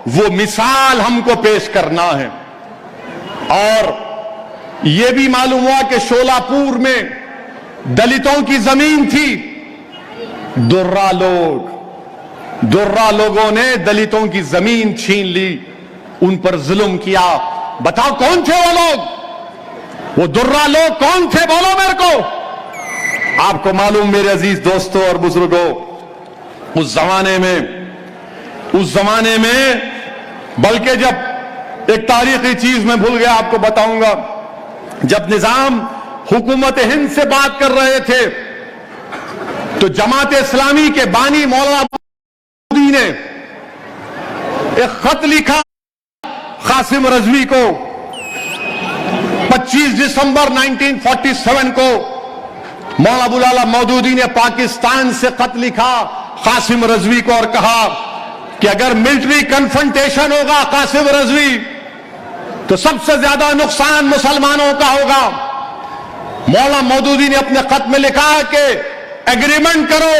वो मिसाल हमको पेश करना है। और यह भी मालूम हुआ कि शोलापुर में दलितों की जमीन थी। दुर्रा लोगों ने दलितों की जमीन छीन ली, उन पर जुल्म किया। बताओ कौन थे वो लोग? वो दुर्रा लोग कौन थे? बोलो मेरे को। आपको मालूम मेरे अजीज दोस्तों और बुजुर्गों, उस जमाने में बल्कि जब एक तारीखी चीज मैं भूल गया, आपको बताऊंगा, जब निजाम हुकूमत हिंद से बात कर रहे थे तो जमात इस्लामी के बानी मौलाना मौदूदी ने एक खत लिखा कासिम रजवी को। 25 दिसंबर 1947 को मौलाना अबुल आला मौदूदी ने पाकिस्तान से खत लिखा कासिम रजवी को और कहा कि अगर मिलिट्री कन्फ्रंटेशन होगा कासिम रजवी, तो सबसे ज्यादा नुकसान मुसलमानों का होगा। मौलाना मौदूदी ने अपने खत में लिखा कि एग्रीमेंट करो,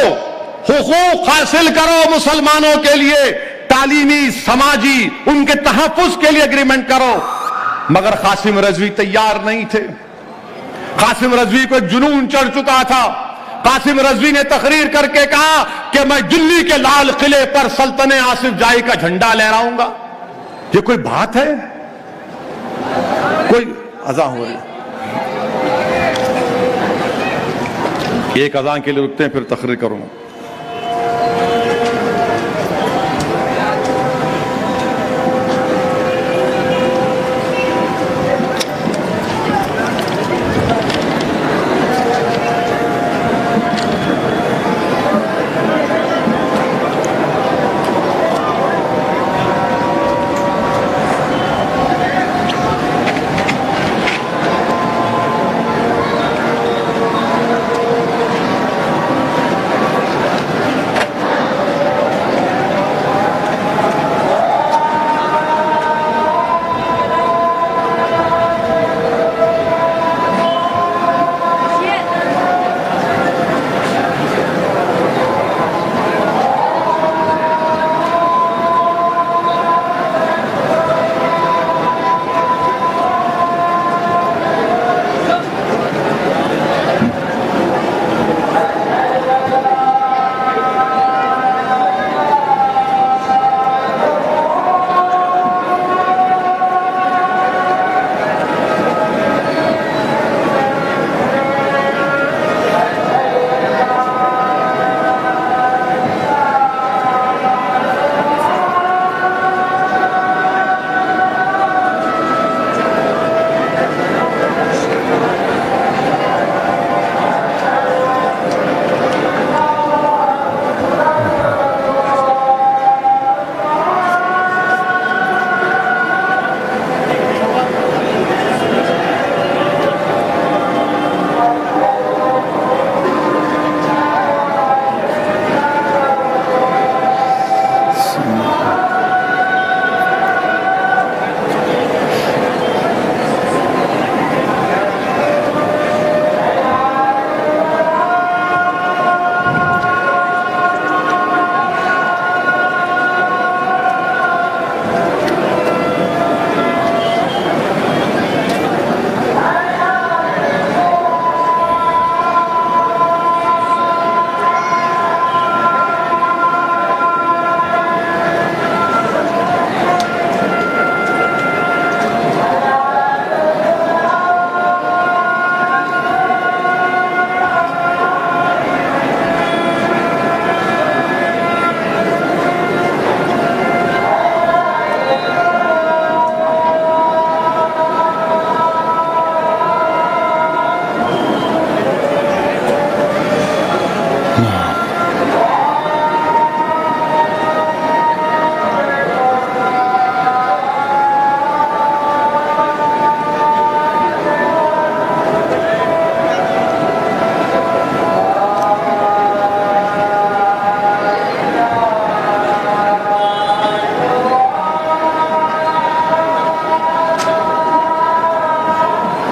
हुकूक हासिल करो मुसलमानों के लिए, तालीमी, समाजी, उनके तहफ्फुज के लिए एग्रीमेंट करो। मगर कासिम रजवी तैयार नहीं थे। कासिम रजवी को एक जुनून चढ़ चुका था। कासिम रजवी ने तकरीर करके कहा कि मैं दिल्ली के लाल किले पर सल्तने आसिफ जाही का झंडा लहराऊंगा। ये कोई बात है? कोई अज़ान हो रही, एक अज़ान के लिए रुकते हैं, फिर तकरीर करूंगा।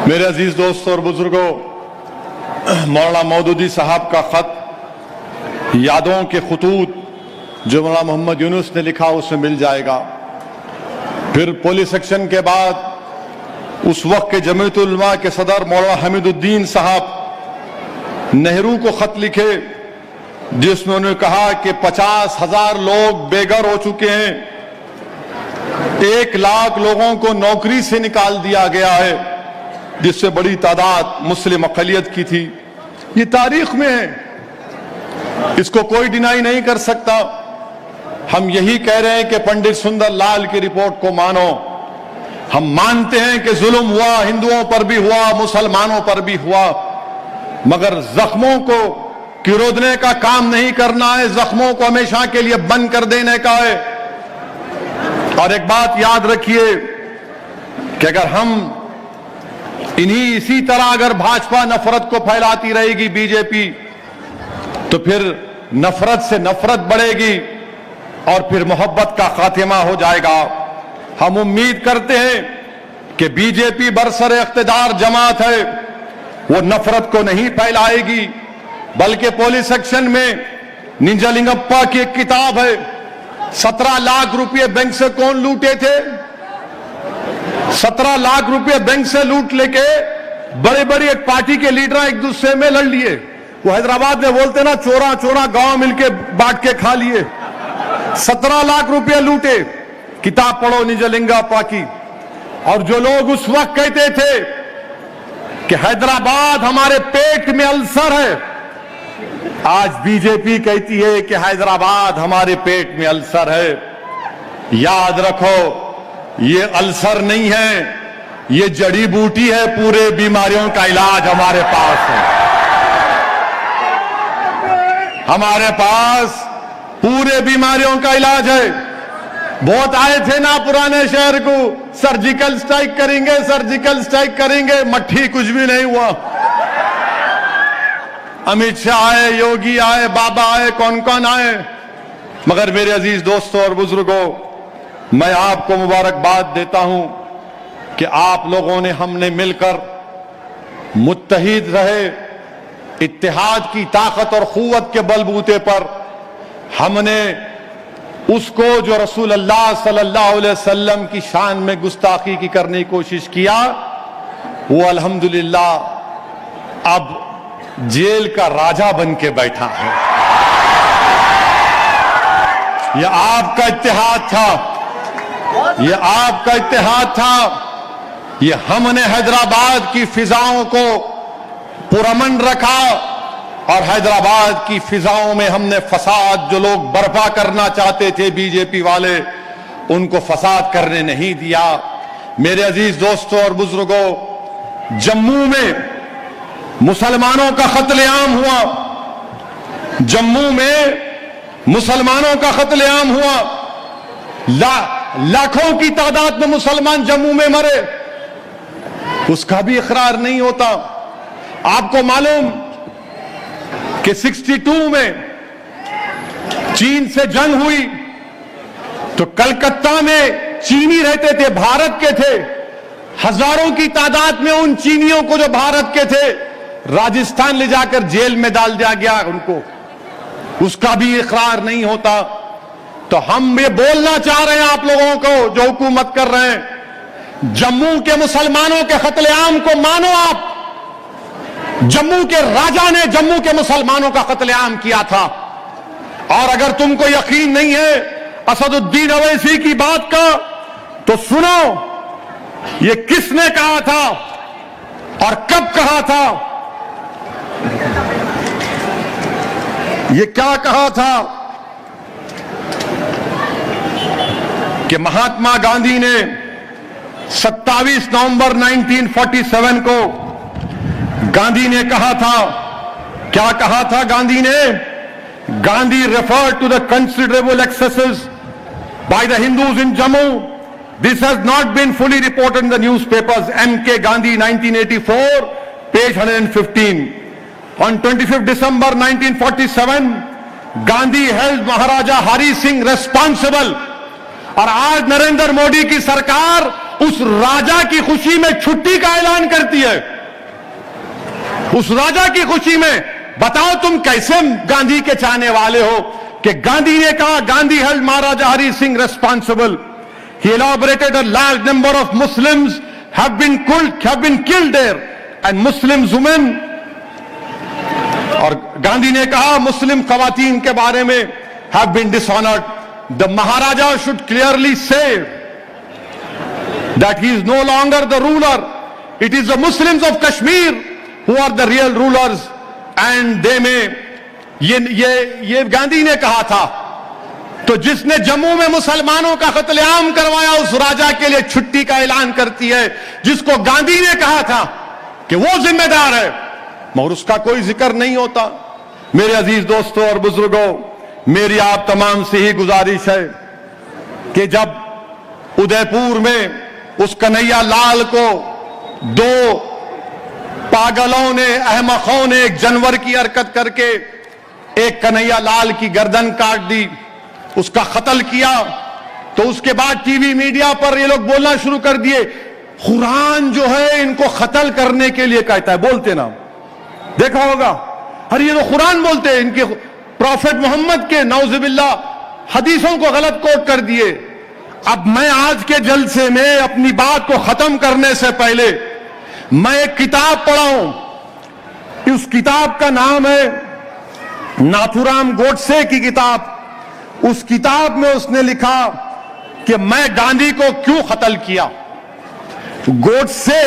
मेरे अजीज दोस्तों और बुजुर्गों, मौलाना मौदूदी साहब का खत यादों के खतूत जो मौलाना मोहम्मद यूनुस ने लिखा उसमें मिल जाएगा। फिर पुलिस एक्शन के बाद उस वक्त के जमीयत उलमा के सदर मौलाना हमीदुद्दीन साहब नेहरू को खत लिखे जिसमें उन्होंने कहा कि 50,000 लोग बेघर हो चुके हैं, 1 लाख लोगों को नौकरी से निकाल दिया गया है, जिससे बड़ी तादाद मुस्लिम अक़लियत की थी। ये तारीख में है, इसको कोई डिनाई नहीं कर सकता। हम यही कह रहे हैं कि पंडित सुंदर लाल की रिपोर्ट को मानो। हम मानते हैं कि जुल्म हुआ, हिंदुओं पर भी हुआ, मुसलमानों पर भी हुआ, मगर जख्मों को किरोदने का काम नहीं करना है, जख्मों को हमेशा के लिए बंद कर देने का है। और एक बात याद रखिए कि अगर हम इसी तरह अगर भाजपा नफरत को फैलाती रहेगी बीजेपी, तो फिर नफरत से नफरत बढ़ेगी और फिर मोहब्बत का खात्मा हो जाएगा। हम उम्मीद करते हैं कि बीजेपी बरसरे इख्तिदार जमात है, वो नफरत को नहीं फैलाएगी, बल्कि पुलिस एक्शन में निंजलिंगप्पा की एक किताब है, 17 लाख रुपए बैंक से कौन लूटे थे। 17 लाख रुपए बैंक से लूट लेके बड़े बड़े एक पार्टी के लीडर एक दूसरे में लड़ लिए। वो हैदराबाद में बोलते ना, चोरा चोरा गांव मिलके बांट के खा लिए। 17 लाख रुपए लूटे। किताब पढ़ो निंजलिंगप्पा की। और जो लोग उस वक्त कहते थे कि हैदराबाद हमारे पेट में अल्सर है, आज बीजेपी कहती है कि हैदराबाद हमारे पेट में अल्सर है। याद रखो, ये अल्सर नहीं है, ये जड़ी बूटी है। पूरे बीमारियों का इलाज हमारे पास है। हमारे पास पूरे बीमारियों का इलाज है। बहुत आए थे ना पुराने शहर को, सर्जिकल स्ट्राइक करेंगे, सर्जिकल स्ट्राइक करेंगे, मट्ठी कुछ भी नहीं हुआ। अमित शाह आए, योगी आए, बाबा आए, कौन कौन आए, मगर मेरे अजीज दोस्तों और बुजुर्गों, मैं आपको मुबारकबाद देता हूं कि आप लोगों ने, हमने मिलकर मुत्तहिद रहे। इत्तेहाद की ताकत और क़ुव्वत के बलबूते पर हमने उसको जो रसूल अल्लाह सल्लल्लाहु अलैहि वसल्लम की शान में गुस्ताखी की करने की कोशिश किया, वो अल्हम्दुलिल्लाह अब जेल का राजा बन के बैठा है। यह आपका इत्तेहाद था, यह आपका इत्तेहाद था। यह हमने हैदराबाद की फिजाओं को पुरअमन रखा और हैदराबाद की फिजाओं में हमने फसाद, जो लोग बर्पा करना चाहते थे बीजेपी वाले, उनको फसाद करने नहीं दिया। मेरे अजीज दोस्तों और बुजुर्गों, जम्मू में मुसलमानों का कत्लेआम हुआ। जम्मू में मुसलमानों का कत्लेआम हुआ। लाखों की तादाद में मुसलमान जम्मू में मरे, उसका भी इकरार नहीं होता। आपको मालूम कि 62 में चीन से जंग हुई तो कलकत्ता में चीनी रहते थे, भारत के थे। हजारों की तादाद में उन चीनियों को जो भारत के थे, राजस्थान ले जाकर जेल में डाल दिया गया उनको, उसका भी इकरार नहीं होता। तो हम ये बोलना चाह रहे हैं आप लोगों को जो हुकूमत कर रहे हैं, जम्मू के मुसलमानों के कत्लेआम को मानो। आप, जम्मू के राजा ने जम्मू के मुसलमानों का कत्लेआम किया था। और अगर तुमको यकीन नहीं है असदुद्दीन अवैसी की बात का, तो सुनो ये किसने कहा था और कब कहा था। ये क्या कहा था कि महात्मा गांधी ने 27 नवंबर 1947 को गांधी ने कहा था, क्या कहा था गांधी ने? Gandhi referred to the considerable excesses by the Hindus in Jammu. This has not been fully reported in the newspapers. M.K. Gandhi, 1984, page 115. On 25th December 1947, Gandhi held Maharaja Hari Singh responsible. और आज नरेंद्र मोदी की सरकार उस राजा की खुशी में छुट्टी का ऐलान करती है। उस राजा की खुशी में बताओ तुम कैसे गांधी के चाहने वाले हो कि गांधी ने कहा, Gandhi held Maharaja Hari Singh responsible, he elaborated a large number of Muslims have been killed there and Muslims women, और गांधी ने कहा मुस्लिम खवातीन के बारे में have been dishonored. The Maharaja should clearly say that he is no longer the ruler. It is the Muslims of Kashmir who are the real rulers and they may, ये गांधी ने कहा था। तो जिसने जम्मू में मुसलमानों का कत्लेआम करवाया उस राजा के लिए छुट्टी का ऐलान करती है, जिसको गांधी ने कहा था कि वो जिम्मेदार है, मगर उसका कोई जिक्र नहीं होता। मेरे अजीज दोस्तों और बुजुर्गों, मेरी आप तमाम से ही गुजारिश है कि जब उदयपुर में उस कन्हैया लाल को दो पागलों ने, अहमकों ने 1 जनवरी की हरकत करके एक कन्हैया लाल की गर्दन काट दी, उसका कत्ल किया, तो उसके बाद टीवी मीडिया पर ये लोग बोलना शुरू कर दिए, कुरान जो है इनको कत्ल करने के लिए कहता है। बोलते ना, देखा होगा, अरे ये तो कुरान बोलते हैं, इनके प्रॉफेट मोहम्मद के नौजुबिल्ला हदीसों को गलत कोट कर दिए। अब मैं आज के जलसे में अपनी बात को खत्म करने से पहले मैं एक किताब पढ़ा हूं। उस किताब का नाम है नाथूराम गोडसे की किताब। उस किताब में उसने लिखा कि मैं गांधी को क्यों कत्ल किया। गोडसे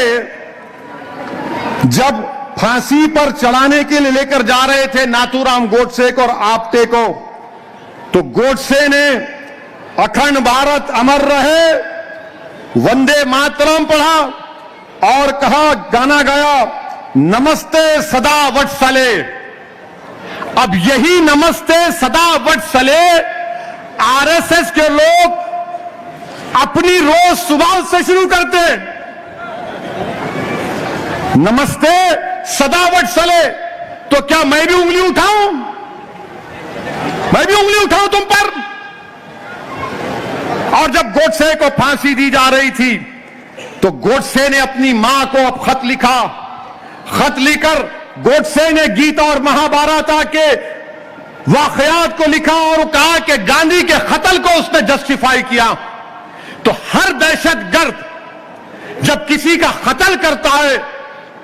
जब फांसी पर चढ़ाने के लिए लेकर जा रहे थे नाथूराम गोडसे को और आप्टे को, तो गोडसे ने अखंड भारत अमर रहे, वंदे मातरम पढ़ा और कहा, गाना गाया, नमस्ते सदा वत्सले। अब यही नमस्ते सदा वत्सले आरएसएस के लोग अपनी रोज सुबह से शुरू करते। नमस्ते सदा वत्सले, तो क्या मैं भी उंगली उठाऊं? मैं भी उंगली उठाऊं तुम पर? और जब गोडसे को फांसी दी जा रही थी तो गोडसे ने अपनी मां को अब खत लिखा। खत लिखकर गोडसे ने गीता और महाभारत के वाकयात को लिखा और कहा कि गांधी के कत्ल को उसने जस्टिफाई किया। तो हर दहशतगर्द जब किसी का कत्ल करता है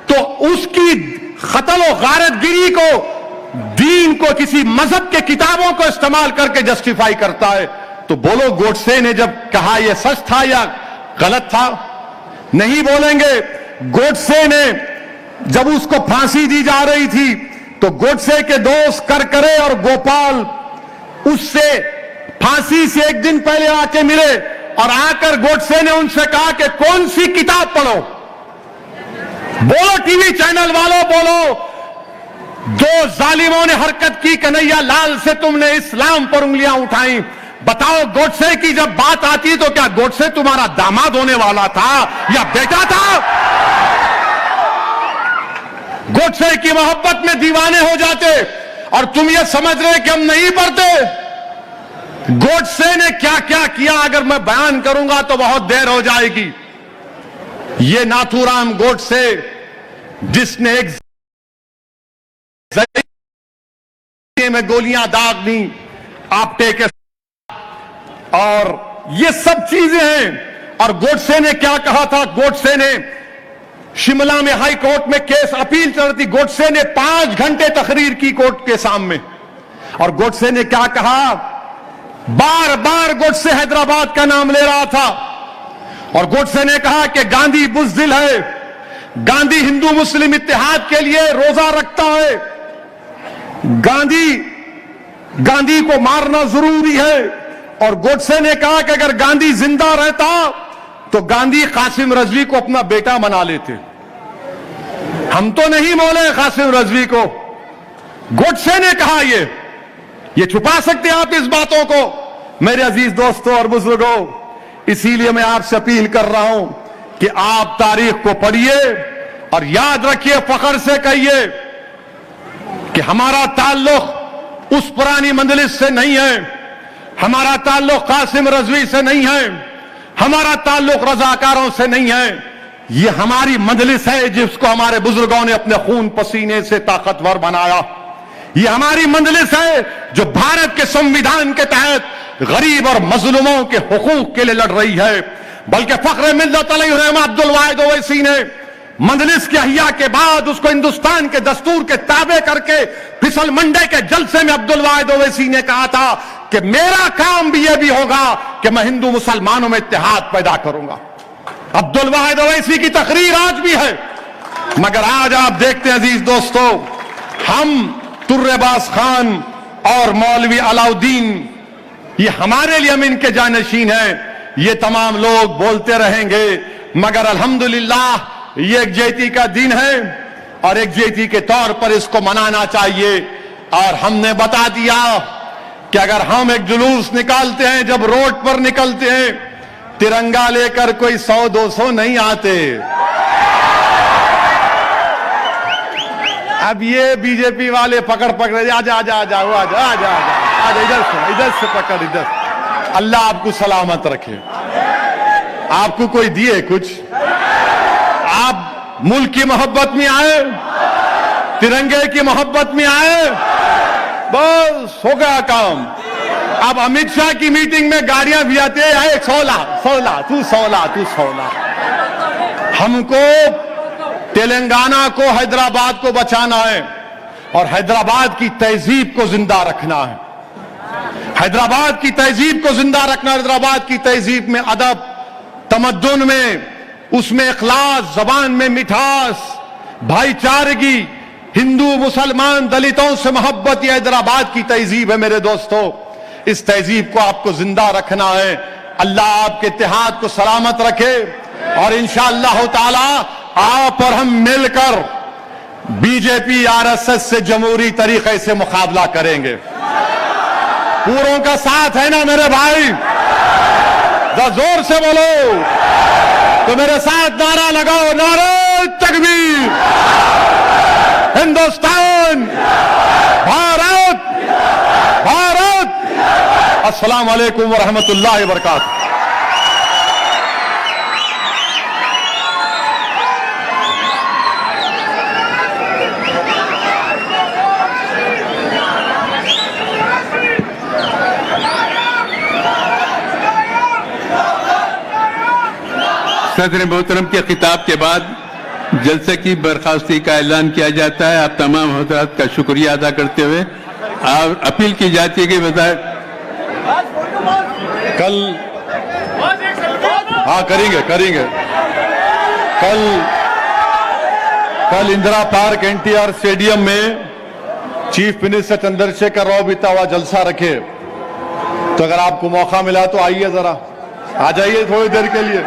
तो उसकी कत्ल और गारतगिरी को, दीन को, किसी मजहब के किताबों को इस्तेमाल करके जस्टिफाई करता है। तो बोलो गोडसे ने जब कहा यह सच था या गलत था? नहीं बोलेंगे। गोडसे ने जब उसको फांसी दी जा रही थी तो गोडसे के दोस्त करकरे और गोपाल उससे फांसी से 1 दिन पहले आके मिले और आकर गोडसे ने उनसे कहा कि कौन सी किताब पढ़ो। बोलो टीवी चैनल वालों, बोलो, 2 जालिमों ने हरकत की, कन्हैया लाल से तुमने इस्लाम पर उंगलियां उठाई। बताओ, गोडसे की जब बात आती तो क्या गोडसे तुम्हारा दामाद होने वाला था या बेटा था? गोडसे की मोहब्बत में दीवाने हो जाते और तुम ये समझ रहे कि हम नहीं पढ़ते। गोडसे ने क्या क्या किया अगर मैं बयान करूंगा तो बहुत देर हो जाएगी। ये नाथूराम गोडसे जिसने एक में गोलियां दाग दी आप्टे के, और ये सब चीजें हैं। और गोडसे ने क्या कहा था? गोडसे ने शिमला में हाई कोर्ट में केस अपील चल रही थी। गोडसे ने 5 घंटे तकरीर की कोर्ट के सामने। और गोडसे ने क्या कहा? बार बार गोडसे हैदराबाद का नाम ले रहा था और गोडसे ने कहा कि गांधी बुज़दिल है, गांधी हिंदू मुस्लिम इत्तेहाद के लिए रोजा रखता है, गांधी को मारना जरूरी है। और गोडसे ने कहा कि अगर गांधी जिंदा रहता तो गांधी कासिम रजवी को अपना बेटा बना लेते। हम तो नहीं बोले कासिम रजवी को, गोडसे ने कहा। ये छुपा सकते आप इस बातों को? मेरे अजीज दोस्तों और बुजुर्गों, इसीलिए मैं आपसे अपील कर रहा हूं कि आप तारीख को पढ़िए और याद रखिए, फख्र से कहिए कि हमारा ताल्लुक उस पुरानी मंजलिस से नहीं है, हमारा ताल्लुक कासिम रजवी से नहीं है, हमारा ताल्लुक रजाकारों से नहीं है, ये हमारी मजलिस है जिसको हमारे बुजुर्गों ने अपने खून पसीने से ताकतवर बनाया। ये हमारी मजलिस है जो भारत के संविधान के तहत गरीब और मजलूमों के हुकूक के लिए लड़ रही है। बल्कि फख्र मिल्लत अलैहि अब्दुल वाहिद ओवैसी ने मजलिस के अहिया के बाद उसको हिंदुस्तान के दस्तूर के ताबे करके फिसल मंडे के जलसे में अब्दुल वाहिद ओवैसी ने कहा था कि मेरा काम भी यह भी होगा कि मैं हिंदू मुसलमानों में इत्तेहाद पैदा करूंगा। अब्दुल वाहिद ओवैसी की तकरीर आज भी है, मगर आज आप देखते हैं अजीज दोस्तों, हम तुर्रेबाज खान और मौलवी अलाउद्दीन, ये हमारे लिए हम इनके जानशीन हैं। ये तमाम लोग बोलते रहेंगे, मगर अल्हम्दुलिल्लाह ये एकजुहती का दिन है और एकजुहती के तौर पर इसको मनाना चाहिए। और हमने बता दिया कि अगर हम एक जुलूस निकालते हैं, जब रोड पर निकलते हैं, तिरंगा लेकर कोई 100-200 नहीं आते। अब ये बीजेपी वाले पकड़ आजा आजा आजा आजा आजा आजा इधर से पकड़, इधर। अल्लाह आपको सलामत रखे। आपको कोई दिए कुछ? आप मुल्क की मोहब्बत में आए, तिरंगे की मोहब्बत में आए, बस हो गया काम। अब अमित शाह की मीटिंग में गाड़ियां भी आती है, 16 तू 16। हमको तेलंगाना को, हैदराबाद को बचाना है और हैदराबाद की तहजीब को जिंदा रखना है। हैदराबाद की तहजीब को जिंदा रखना। हैदराबाद की तहजीब में अदब, तमद्दुन में, उसमें इखलास, जबान में मिठास, भाईचारगी, हिंदू मुसलमान दलितों से मोहब्बत, ये हैदराबाद की तहजीब है मेरे दोस्तों। इस तहजीब को आपको जिंदा रखना है। अल्लाह आपके इत्तेहाद को सलामत रखे और इंशाअल्लाह ताला आप और हम मिलकर बीजेपी आरएसएस से जमहूरी तरीके से मुकाबला करेंगे। पूरों का साथ है ना मेरे भाई? जरा जोर से बोलो तो मेरे साथ नारा लगाओ, नारे तकबीर, हिंदुस्तान, भारत, भारत। अस्सलाम वालेकुम व रहमतुल्लाहि व बरकातहू। सदर मोहतरम के खिताब के बाद जलसे की बर्खास्ती का ऐलान किया जाता है। आप तमाम हज़रात का शुक्रिया अदा करते हुए और अपील की जाती है कि कल हाँ करेंगे कल इंदिरा पार्क एनटीआर स्टेडियम में चीफ मिनिस्टर चंद्रशेखर राव बीता हुआ जलसा रखे। तो अगर आपको मौका मिला तो आइए, जरा आ जाइए थोड़ी देर के लिए।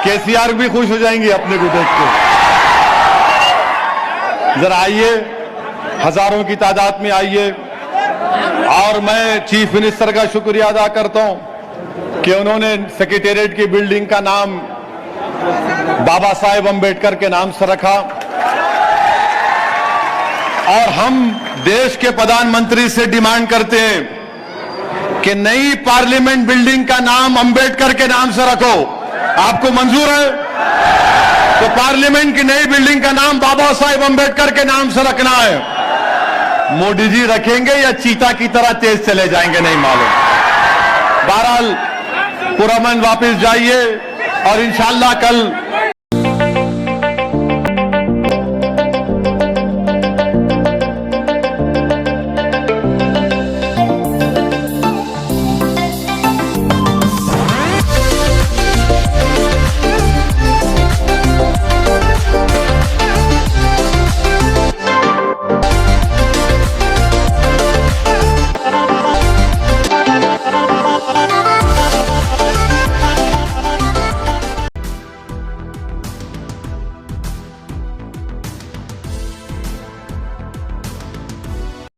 केसीआर भी खुश हो जाएंगे अपने को देख के। जरा आइए, हजारों की तादाद में आइए। और मैं चीफ मिनिस्टर का शुक्रिया अदा करता हूं कि उन्होंने सेक्रेटेरिएट की बिल्डिंग का नाम बाबा साहेब अंबेडकर के नाम से रखा। और हम देश के प्रधानमंत्री से डिमांड करते हैं कि नई पार्लियामेंट बिल्डिंग का नाम अंबेडकर के नाम से रखो। आपको मंजूर है? तो पार्लियामेंट की नई बिल्डिंग का नाम बाबा साहेब अंबेडकर के नाम से रखना है। मोदी जी रखेंगे या चीता की तरह तेज चले जाएंगे नहीं मालूम। बहरहाल पुरअमन वापस जाइए और इंशाअल्लाह कल